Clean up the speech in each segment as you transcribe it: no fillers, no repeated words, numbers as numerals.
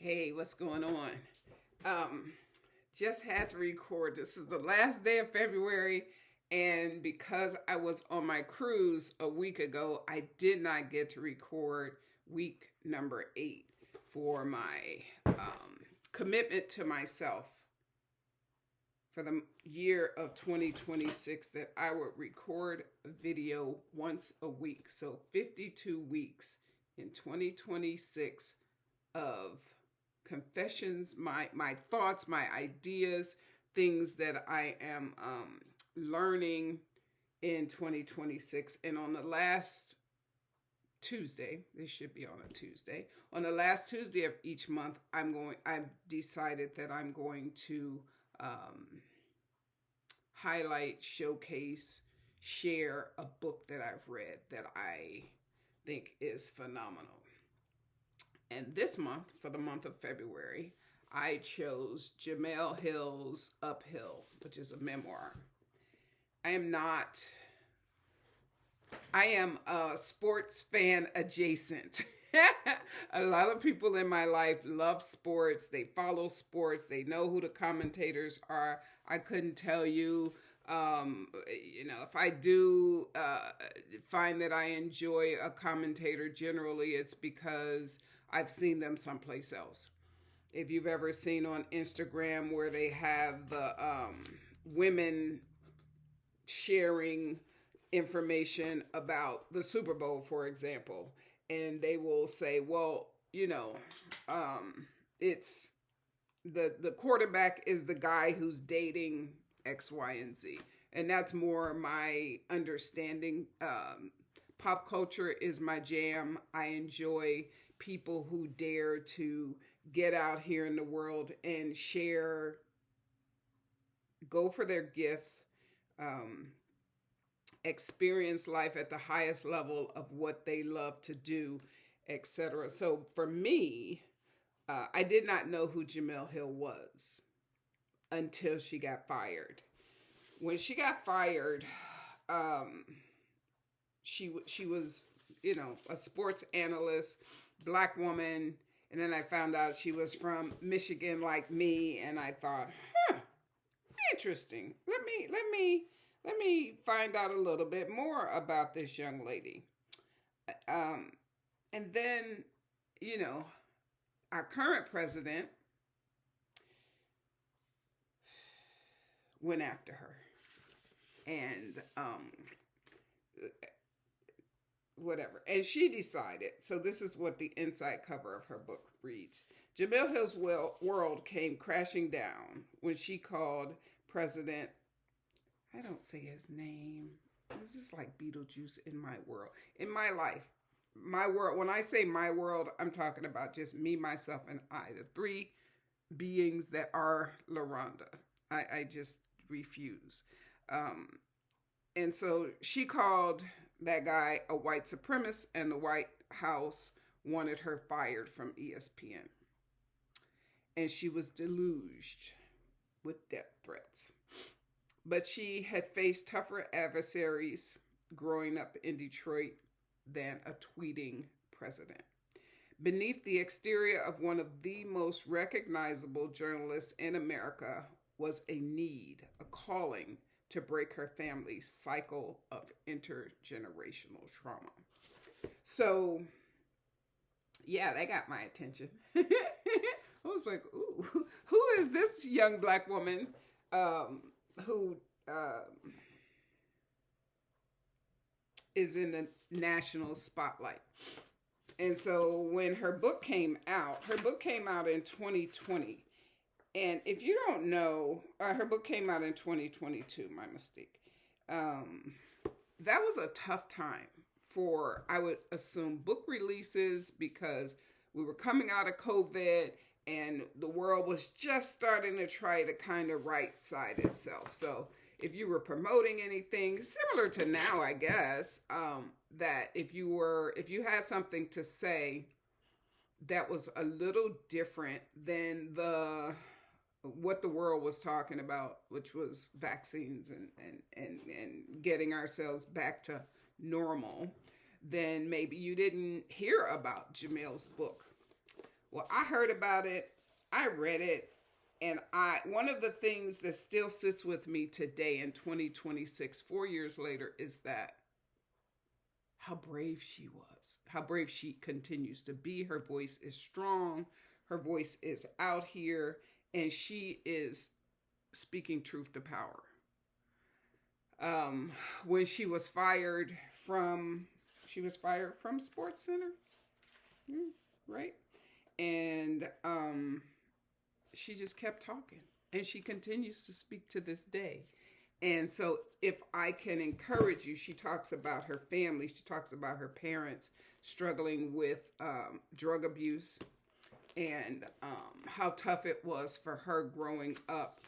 Hey, what's going on? Um, just had to record. This is the last day of February, and because I was on my cruise a week ago, I did not get to record week number 8 for my commitment to myself for the year of 2026 that I would record a video once a week. So 52 weeks in 2026 of confessions, my thoughts, my ideas, things that I am learning in 2026. And on the last Tuesday, this should be on a Tuesday. On the last Tuesday of each month, I've decided that I'm going to highlight, showcase, share a book that I've read that I think is phenomenal. And this month, for the month of February, I chose Jemele Hill's Uphill, which is a memoir. I am a sports fan adjacent. A lot of people in my life love sports. They follow sports. They know who the commentators are. I couldn't tell you. If I do find that I enjoy a commentator, generally it's because I've seen them someplace else. If you've ever seen on Instagram where they have the women sharing information about the Super Bowl, for example, and they will say, well, it's the quarterback is the guy who's dating X, Y, and Z. And that's more my understanding. Pop culture is my jam. I enjoy people who dare to get out here in the world and share, go for their gifts, experience life at the highest level of what they love to do, etc. So for me, I did not know who Jemele Hill was until she got fired. When she got fired, she was, a sports analyst, Black woman, and then I found out she was from Michigan, like me, and I thought, interesting. Let me find out a little bit more about this young lady. And then, our current president went after her. And whatever. And she decided, so this is what the inside cover of her book reads. Jemele Hill's world came crashing down when she called President, I don't say his name. This is like Beetlejuice in my world. In my life, my world, when I say my world, I'm talking about just me, myself, and I, the three beings that are LaRonda. I just refuse. And so she called that guy a white supremacist, and the White House wanted her fired from ESPN. And she was deluged with death threats. But she had faced tougher adversaries growing up in Detroit than a tweeting president. Beneath the exterior of one of the most recognizable journalists in America was a need, a calling to break her family's cycle of intergenerational trauma. So, yeah, that got my attention. I was like, ooh, who is this young Black woman who is in the national spotlight? And so when her book came out in 2020. And if you don't know, her book came out in 2022, my mistake. That was a tough time for, I would assume, book releases because we were coming out of COVID and the world was just starting to try to kind of right-side itself. So if you were promoting anything, similar to now, I guess, that if you had something to say that was a little different than what the world was talking about, which was vaccines and getting ourselves back to normal, then maybe you didn't hear about Jemele's book. Well, I heard about it, I read it, and one of the things that still sits with me today in 2026, 4 years later, is that how brave she was, how brave she continues to be. Her voice is strong, her voice is out here, and she is speaking truth to power. When she was fired from Sports Center, right? And she just kept talking, and she continues to speak to this day. And so if I can encourage you, she talks about her family. She talks about her parents struggling with drug abuse, and how tough it was for her growing up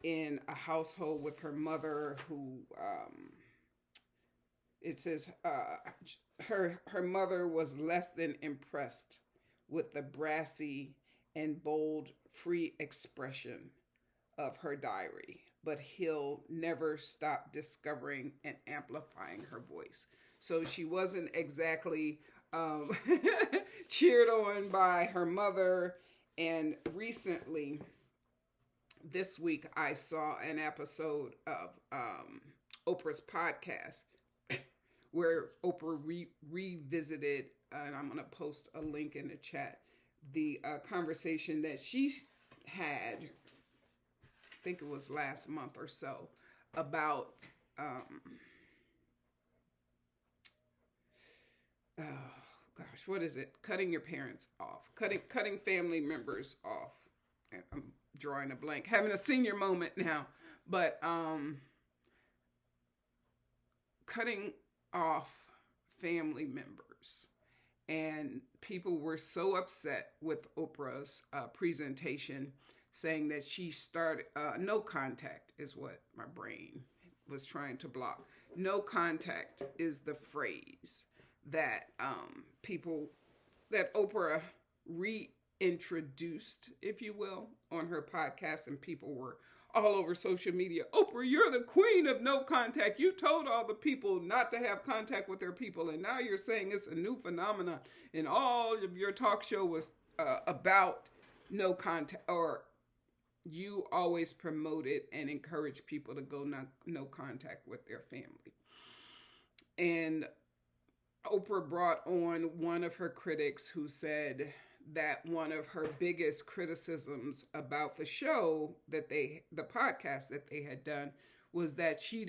in a household with her mother who, it says, her mother was less than impressed with the brassy and bold, free expression of her diary, but Hill never stopped discovering and amplifying her voice. So she wasn't exactly cheered on by her mother. And recently, this week, I saw an episode of Oprah's podcast where Oprah revisited, and I'm going to post a link in the chat, the conversation that she had, I think it was last month or so, about what is it? Cutting your parents off, cutting family members off. I'm drawing a blank, having a senior moment now, but cutting off family members. And people were so upset with Oprah's presentation, saying that she started, no contact is what my brain was trying to block. No contact is the phrase that that Oprah reintroduced, if you will, on her podcast, and people were all over social media. Oprah, you're the queen of no contact. You told all the people not to have contact with their people, and now you're saying it's a new phenomenon, and all of your talk show was about no contact, or you always promoted and encouraged people to go no contact with their family. And Oprah brought on one of her critics who said that one of her biggest criticisms about the show, the podcast that they had done, was that she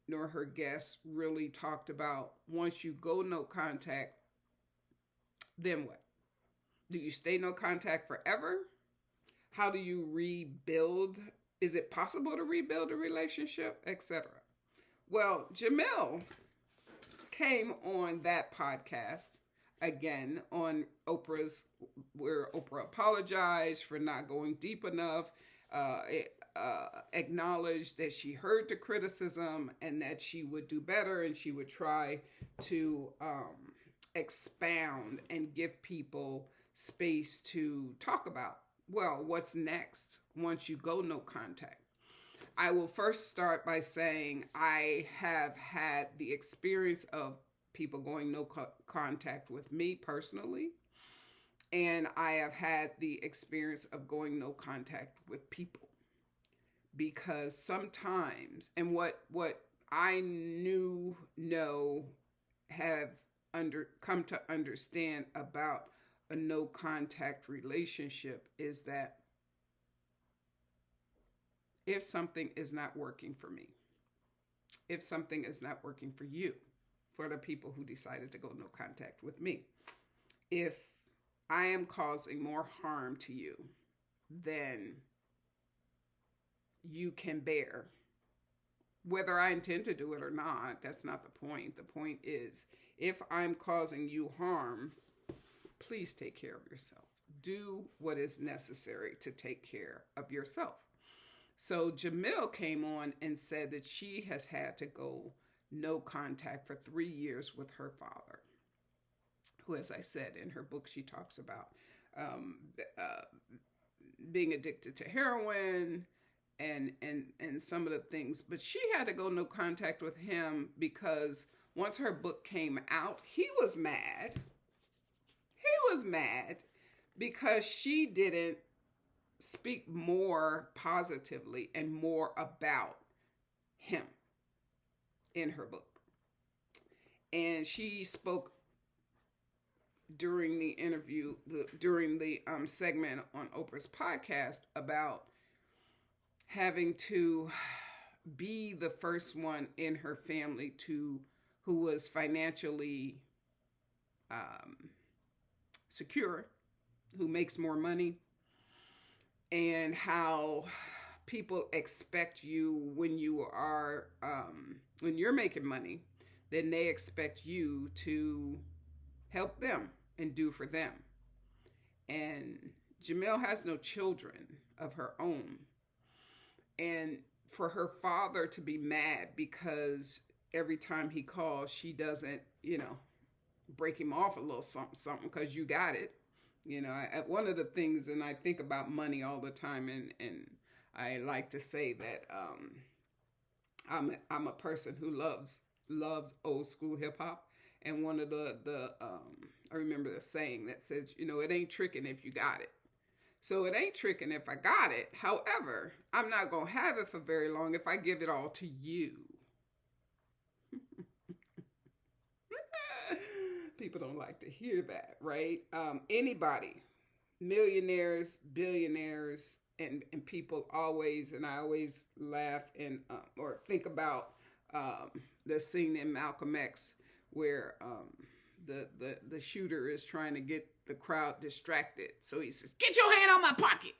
nor her guests really talked about, once you go no contact, then what? Do you stay no contact forever? How do you rebuild? Is it possible to rebuild a relationship, etc.? Well, Jemele came on that podcast again on Oprah's, where Oprah apologized for not going deep enough, acknowledged that she heard the criticism and that she would do better, and she would try to expound and give people space to talk about, well, what's next once you go no contact. I will first start by saying I have had the experience of people going no contact with me personally, and I have had the experience of going no contact with people, because sometimes, and what I have come to understand about a no contact relationship is that if something is not working for me, if something is not working for you, for the people who decided to go no contact with me, if I am causing more harm to you than you can bear, whether I intend to do it or not, that's not the point. The point is, if I'm causing you harm, please take care of yourself. Do what is necessary to take care of yourself. So Jemele came on and said that she has had to go no contact for 3 years with her father, who, as I said in her book, she talks about being addicted to heroin and some of the things. But she had to go no contact with him because once her book came out, he was mad. was mad because she didn't speak more positively and more about him in her book. And she spoke during the interview, during the segment on Oprah's podcast about having to be the first one in her family who was financially secure, who makes more money, and how people expect you when you're making money, then they expect you to help them and do for them. And Jemele has no children of her own. And for her father to be mad because every time he calls, she doesn't, break him off a little something because you got it. One of the things, and I think about money all the time, and I like to say that I'm a person who loves old school hip hop, and one of the I remember the saying that says, it ain't tricking if you got it. So it ain't tricking if I got it. However, I'm not gonna have it for very long if I give it all to you. People don't like to hear that, right? Anybody, millionaires, billionaires, and people always, and I always laugh and or think about the scene in Malcolm X where the shooter is trying to get the crowd distracted. So he says, "Get your hand on my pocket."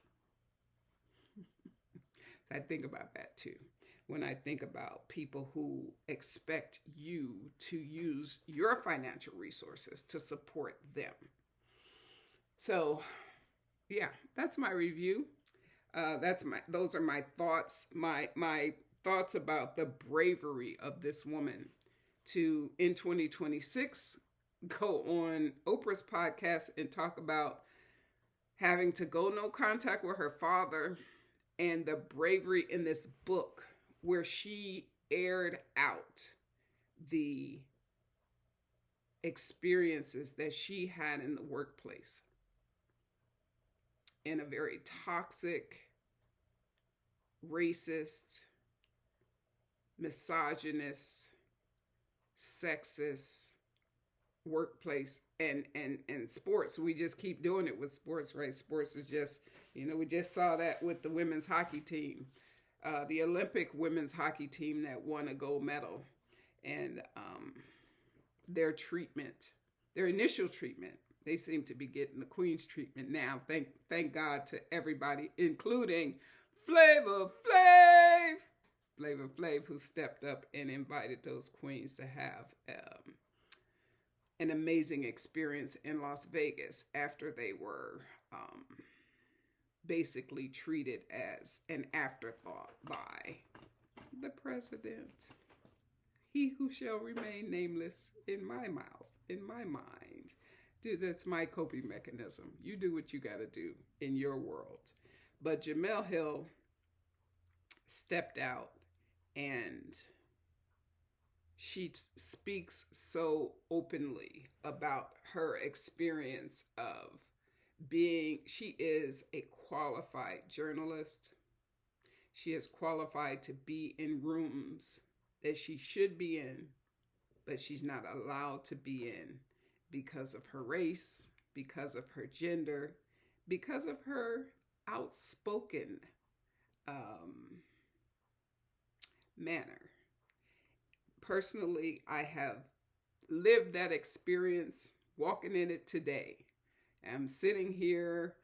So I think about that too. When I think about people who expect you to use your financial resources to support them. So, yeah, that's my review. Those are my thoughts. My thoughts about the bravery of this woman to, in 2026, go on Oprah's podcast and talk about having to go no contact with her father, and the bravery in this book where she aired out the experiences that she had in the workplace in a very toxic, racist, misogynist, sexist workplace. And sports, we just keep doing it with sports, right? Sports is just, we just saw that with the women's hockey team. The Olympic women's hockey team that won a gold medal, and their initial treatment, they seem to be getting the Queen's treatment now. Thank God to everybody, including Flavor Flav, who stepped up and invited those queens to have an amazing experience in Las Vegas after they were basically treated as an afterthought by the president. He who shall remain nameless in my mouth, in my mind. Dude, that's my coping mechanism. You do what you got to do in your world. But Jemele Hill stepped out, and she speaks so openly about her experience of she is a qualified journalist. She is qualified to be in rooms that she should be in, but she's not allowed to be in because of her race, because of her gender, because of her outspoken manner. Personally, I have lived that experience, walking in it today. I'm sitting here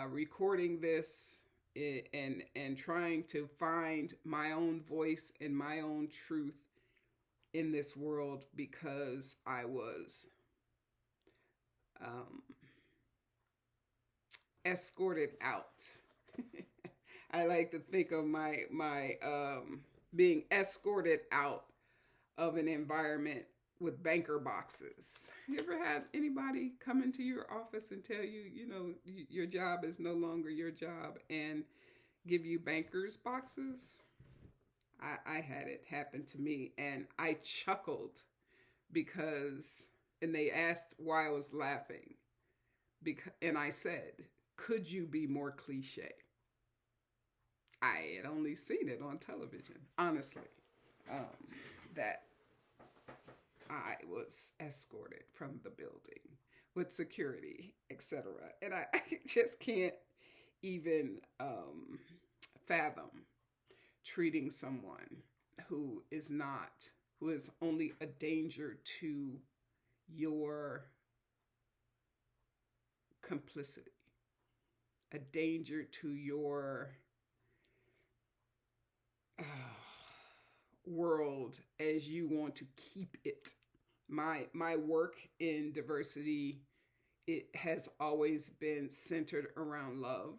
recording this and trying to find my own voice and my own truth in this world because I was escorted out. I like to think of my being escorted out of an environment with banker boxes. You ever had anybody come into your office and tell you, your job is no longer your job and give you banker's boxes? I had it happen to me, and I chuckled and they asked why I was laughing. And I said, could you be more cliche? I had only seen it on television, honestly, that I was escorted from the building with security, etc. And I just can't even fathom treating someone who is not, who is only a danger to your complicity, a danger to your uh, world as you want to keep it. My work in diversity, it has always been centered around love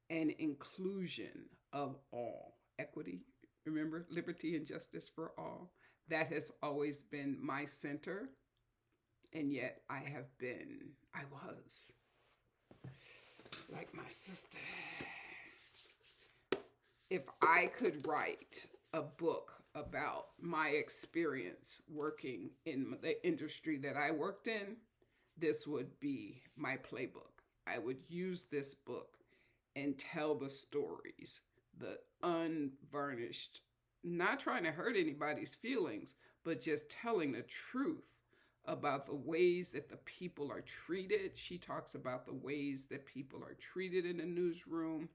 and inclusion of all, equity, remember, liberty and justice for all. That has always been my center. And yet I was like my sister. If I could write a book about my experience working in the industry that I worked in, this would be my playbook. I would use this book and tell the stories, the unvarnished, not trying to hurt anybody's feelings, but just telling the truth about the ways that the people are treated. She talks about the ways that people are treated in the newsroom.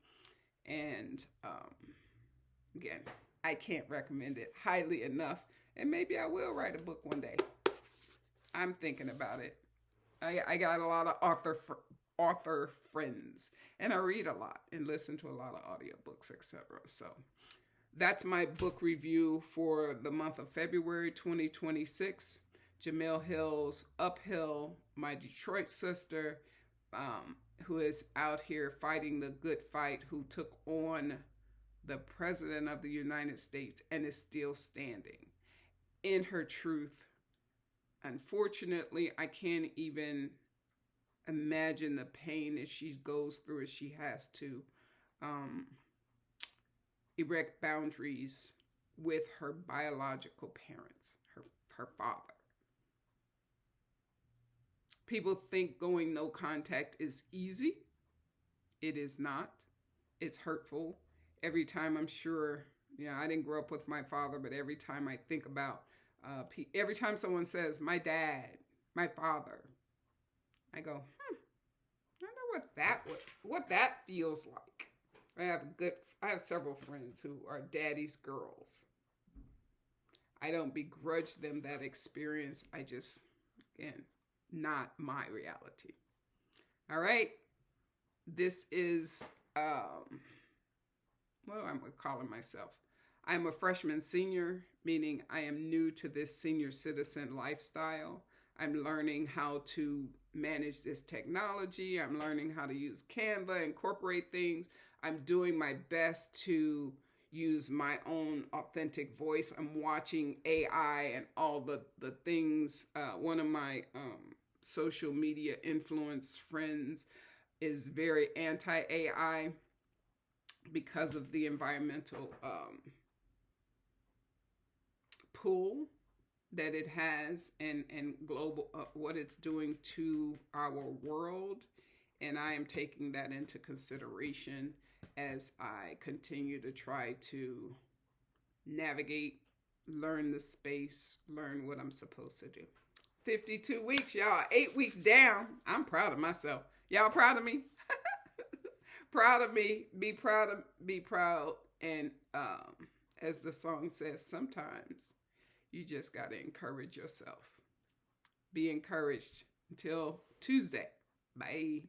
And again, I can't recommend it highly enough. And maybe I will write a book one day. I'm thinking about it. I got a lot of author friends, and I read a lot and listen to a lot of audiobooks, etc. So that's my book review for the month of February 2026. Jemele Hill's Uphill, my Detroit sister, who is out here fighting the good fight, who took on the President of the United States and is still standing in her truth. Unfortunately, I can't even imagine the pain that she goes through as she has to erect boundaries with her biological parents, her father. People think going no contact is easy. It is not. It's hurtful. Every time, I'm sure, I didn't grow up with my father, but every time I think about, every time someone says, my dad, my father, I go, I wonder what that feels like. I have several friends who are daddy's girls. I don't begrudge them that experience. I just, again, not my reality. All right. This is, I'm calling myself. I'm a freshman senior, meaning I am new to this senior citizen lifestyle. I'm learning how to manage this technology. I'm learning how to use Canva, incorporate things. I'm doing my best to use my own authentic voice. I'm watching AI and all the things. One of my social media influence friends is very anti-AI because of the environmental pull that it has and global what it's doing to our world. And I am taking that into consideration as I continue to try to navigate, learn the space, learn what I'm supposed to do. 52 weeks, y'all. 8 weeks down. I'm proud of myself. Y'all proud of me? Proud of me. Be proud. And as the song says, sometimes you just got to encourage yourself. Be encouraged. Until Tuesday. Bye.